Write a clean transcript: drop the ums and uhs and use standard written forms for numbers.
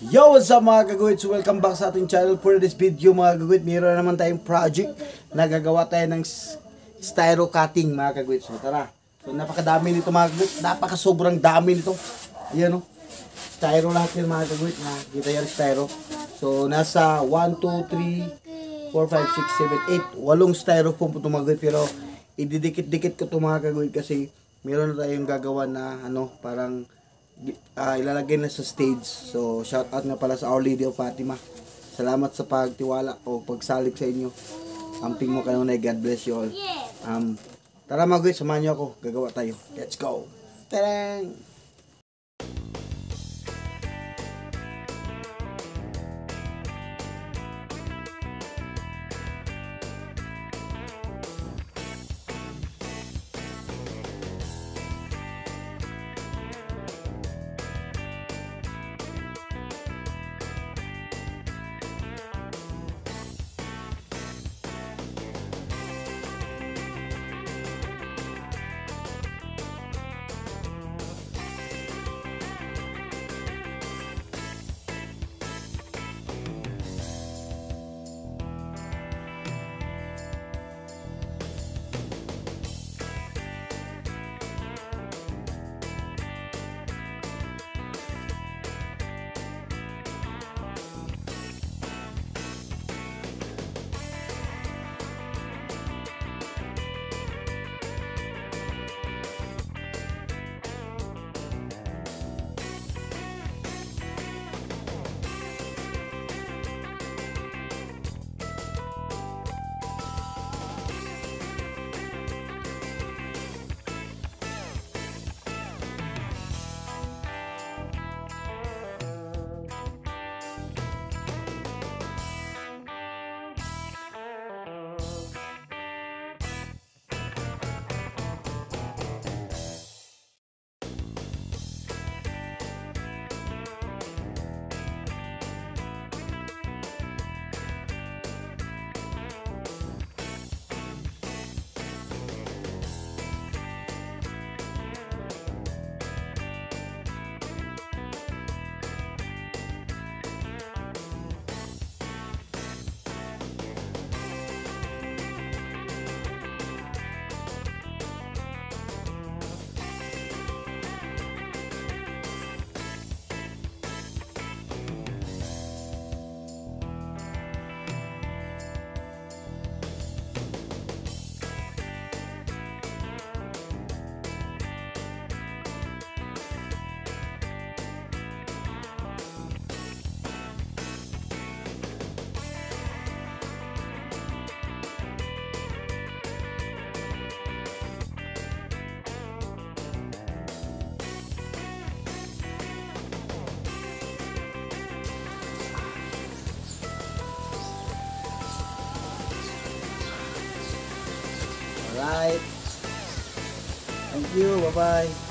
Yo, what's up mga kagawit? So welcome back sa ating channel. For this video mga kagawit, mayroon naman tayong project na gagawa tayo ng styro cutting mga kagawit. So tara. So napakadami nito mga kagawit. Sobrang dami nito. Ayan o. Styro lahat yun mga kagawit. Kita yan styro. So nasa 1, 2, 3, 4, 5, 6, 7, 8 8 styrofoam po ito mga kagawit. Pero ididikit-dikit ko ito mga kagawit kasi mayroon na tayong gagawa na parang ilalagay na sa stage. So shout out nga pala sa Our Lady of Fatima. Salamat sa pagtiwala o pagsalig sa inyo. Amping mo kayo na. God bless you all. Tara mga guys, samahan nyo ako. Gagawa tayo. Let's go. Tarang! Alright. Thank you. Bye-bye.